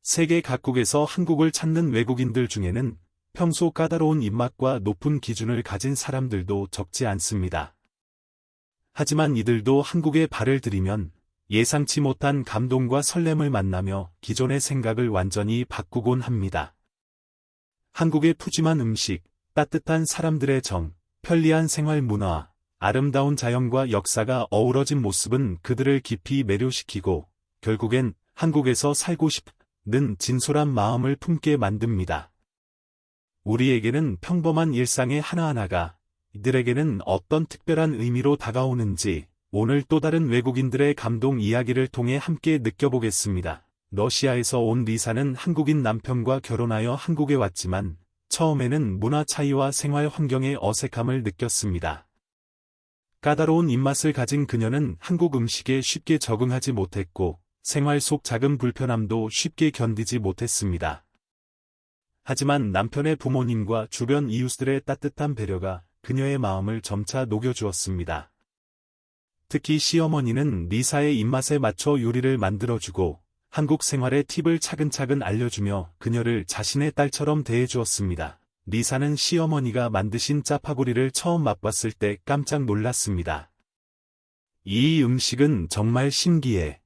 세계 각국에서 한국을 찾는 외국인들 중에는 평소 까다로운 입맛과 높은 기준을 가진 사람들도 적지 않습니다. 하지만 이들도 한국에 발을 들이면 예상치 못한 감동과 설렘을 만나며 기존의 생각을 완전히 바꾸곤 합니다. 한국의 푸짐한 음식, 따뜻한 사람들의 정, 편리한 생활 문화, 아름다운 자연과 역사가 어우러진 모습은 그들을 깊이 매료시키고 결국엔 한국에서 살고 싶은 진솔한 마음을 품게 만듭니다. 우리에게는 평범한 일상의 하나하나가 이들에게는 어떤 특별한 의미로 다가오는지 오늘 또 다른 외국인들의 감동 이야기를 통해 함께 느껴보겠습니다. 러시아에서 온 리사는 한국인 남편과 결혼하여 한국에 왔지만 처음에는 문화 차이와 생활 환경의 어색함을 느꼈습니다. 까다로운 입맛을 가진 그녀는 한국 음식에 쉽게 적응하지 못했고 생활 속 작은 불편함도 쉽게 견디지 못했습니다. 하지만 남편의 부모님과 주변 이웃들의 따뜻한 배려가 그녀의 마음을 점차 녹여주었습니다. 특히 시어머니는 리사의 입맛에 맞춰 요리를 만들어주고 한국 생활의 팁을 차근차근 알려주며 그녀를 자신의 딸처럼 대해주었습니다. 리사는 시어머니가 만드신 짜파구리를 처음 맛봤을 때 깜짝 놀랐습니다. 이 음식은 정말 신기해.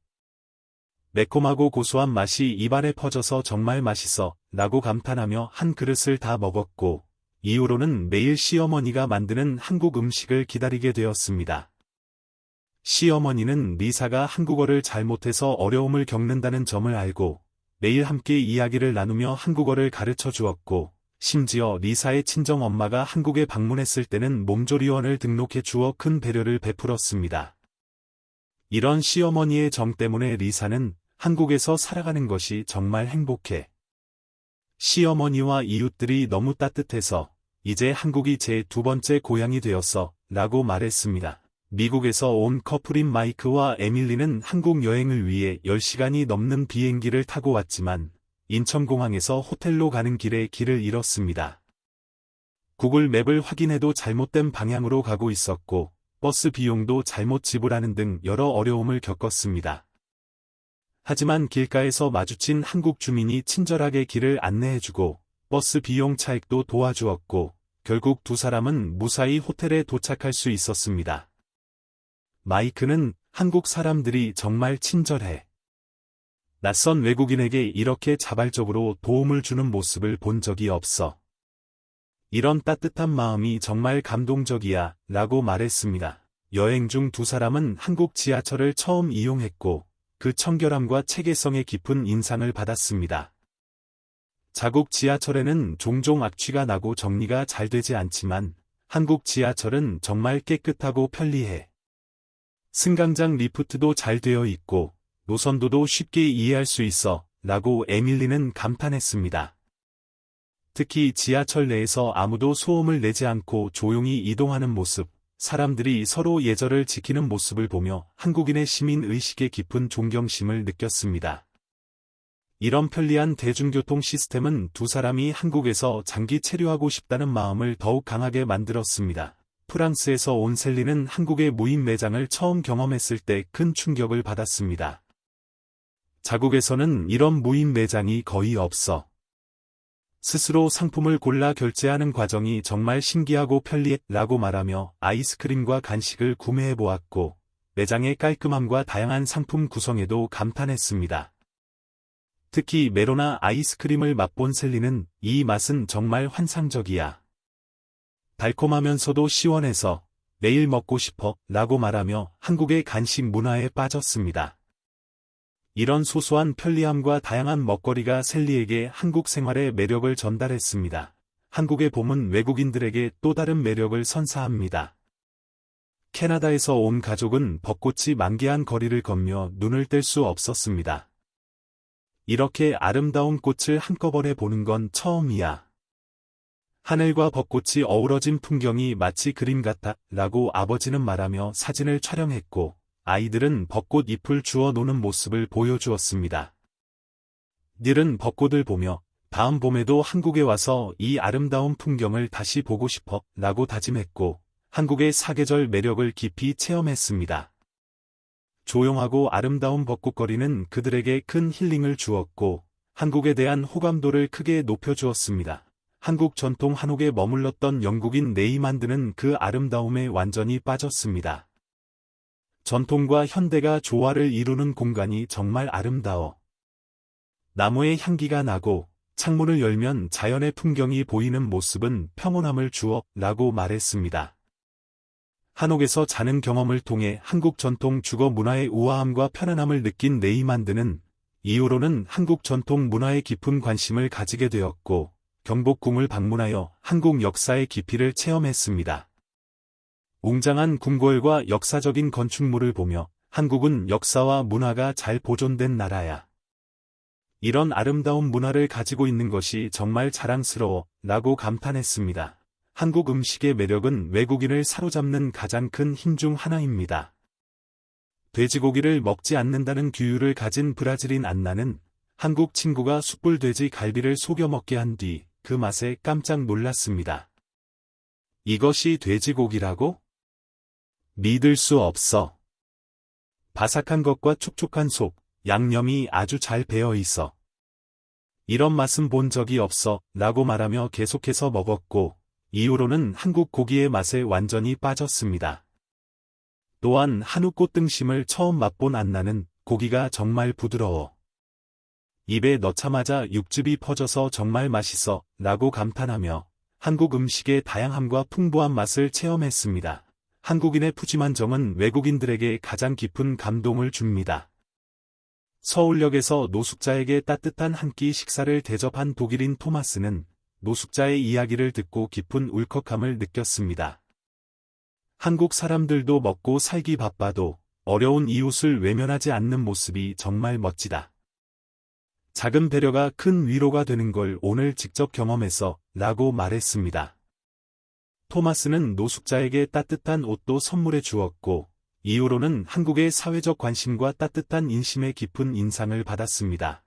매콤하고 고소한 맛이 입안에 퍼져서 정말 맛있어 라고 감탄하며 한 그릇을 다 먹었고 이후로는 매일 시어머니가 만드는 한국 음식을 기다리게 되었습니다. 시어머니는 리사가 한국어를 잘못해서 어려움을 겪는다는 점을 알고 매일 함께 이야기를 나누며 한국어를 가르쳐 주었고 심지어 리사의 친정엄마가 한국에 방문했을 때는 몸조리원을 등록해 주어 큰 배려를 베풀었습니다. 이런 시어머니의 정 때문에 리사는 한국에서 살아가는 것이 정말 행복해. 시어머니와 이웃들이 너무 따뜻해서 이제 한국이 제 두 번째 고향이 되었어 라고 말했습니다. 미국에서 온 커플인 마이크와 에밀리는 한국 여행을 위해 10시간이 넘는 비행기를 타고 왔지만 인천공항에서 호텔로 가는 길에 길을 잃었습니다. 구글 맵을 확인해도 잘못된 방향으로 가고 있었고 버스 비용도 잘못 지불하는 등 여러 어려움을 겪었습니다. 하지만 길가에서 마주친 한국 주민이 친절하게 길을 안내해주고 버스 비용 차익도 도와주었고 결국 두 사람은 무사히 호텔에 도착할 수 있었습니다. 마이크는 한국 사람들이 정말 친절해. 낯선 외국인에게 이렇게 자발적으로 도움을 주는 모습을 본 적이 없어. 이런 따뜻한 마음이 정말 감동적이야 라고 말했습니다. 여행 중 두 사람은 한국 지하철을 처음 이용했고 그 청결함과 체계성에 깊은 인상을 받았습니다. 자국 지하철에는 종종 악취가 나고 정리가 잘 되지 않지만 한국 지하철은 정말 깨끗하고 편리해. 승강장 리프트도 잘 되어 있고 노선도도 쉽게 이해할 수 있어 라고 에밀리는 감탄했습니다. 특히 지하철 내에서 아무도 소음을 내지 않고 조용히 이동하는 모습, 사람들이 서로 예절을 지키는 모습을 보며 한국인의 시민의식에 깊은 존경심을 느꼈습니다. 이런 편리한 대중교통 시스템은 두 사람이 한국에서 장기 체류하고 싶다는 마음을 더욱 강하게 만들었습니다. 프랑스에서 온 셀리는 한국의 무인 매장을 처음 경험했을 때 큰 충격을 받았습니다. 자국에서는 이런 무인 매장이 거의 없어. 스스로 상품을 골라 결제하는 과정이 정말 신기하고 편리했라고 말하며 아이스크림과 간식을 구매해 보았고 매장의 깔끔함과 다양한 상품 구성에도 감탄했습니다. 특히 메로나 아이스크림을 맛본 셀리는 이 맛은 정말 환상적이야. 달콤하면서도 시원해서 매일 먹고 싶어 라고 말하며 한국의 간식 문화에 빠졌습니다. 이런 소소한 편리함과 다양한 먹거리가 셀리에게 한국 생활의 매력을 전달했습니다. 한국의 봄은 외국인들에게 또 다른 매력을 선사합니다. 캐나다에서 온 가족은 벚꽃이 만개한 거리를 걷며 눈을 뗄 수 없었습니다. 이렇게 아름다운 꽃을 한꺼번에 보는 건 처음이야. 하늘과 벚꽃이 어우러진 풍경이 마치 그림 같아 라고 아버지는 말하며 사진을 촬영했고 아이들은 벚꽃 잎을 주워 노는 모습을 보여주었습니다. 닐은 벚꽃을 보며 다음 봄에도 한국에 와서 이 아름다운 풍경을 다시 보고 싶어 라고 다짐했고 한국의 사계절 매력을 깊이 체험했습니다. 조용하고 아름다운 벚꽃거리는 그들에게 큰 힐링을 주었고 한국에 대한 호감도를 크게 높여주었습니다. 한국 전통 한옥에 머물렀던 영국인 네이만드는 그 아름다움에 완전히 빠졌습니다. 전통과 현대가 조화를 이루는 공간이 정말 아름다워. 나무의 향기가 나고 창문을 열면 자연의 풍경이 보이는 모습은 평온함을 주어 라고 말했습니다. 한옥에서 자는 경험을 통해 한국 전통 주거 문화의 우아함과 편안함을 느낀 네이만드는 이후로는 한국 전통 문화에 깊은 관심을 가지게 되었고 경복궁을 방문하여 한국 역사의 깊이를 체험했습니다. 웅장한 궁궐과 역사적인 건축물을 보며 한국은 역사와 문화가 잘 보존된 나라야. 이런 아름다운 문화를 가지고 있는 것이 정말 자랑스러워 라고 감탄했습니다. 한국 음식의 매력은 외국인을 사로잡는 가장 큰 힘 중 하나입니다. 돼지고기를 먹지 않는다는 규율을 가진 브라질인 안나는 한국 친구가 숯불 돼지 갈비를 속여 먹게 한 뒤 그 맛에 깜짝 놀랐습니다. 이것이 돼지고기라고? 믿을 수 없어. 바삭한 것과 촉촉한 속, 양념이 아주 잘 배어 있어. 이런 맛은 본 적이 없어 라고 말하며 계속해서 먹었고 이후로는 한국 고기의 맛에 완전히 빠졌습니다. 또한 한우 꽃등심을 처음 맛본 안나는 고기가 정말 부드러워. 입에 넣자마자 육즙이 퍼져서 정말 맛있어 라고 감탄하며 한국 음식의 다양함과 풍부한 맛을 체험했습니다. 한국인의 푸짐한 정은 외국인들에게 가장 깊은 감동을 줍니다. 서울역에서 노숙자에게 따뜻한 한 끼 식사를 대접한 독일인 토마스는 노숙자의 이야기를 듣고 깊은 울컥함을 느꼈습니다. 한국 사람들도 먹고 살기 바빠도 어려운 이웃을 외면하지 않는 모습이 정말 멋지다. 작은 배려가 큰 위로가 되는 걸 오늘 직접 경험해서 라고 말했습니다. 토마스는 노숙자에게 따뜻한 옷도 선물해 주었고 이후로는 한국의 사회적 관심과 따뜻한 인심에 깊은 인상을 받았습니다.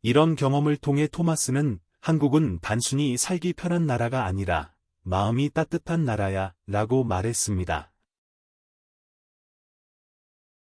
이런 경험을 통해 토마스는 한국은 단순히 살기 편한 나라가 아니라 마음이 따뜻한 나라야 라고 말했습니다.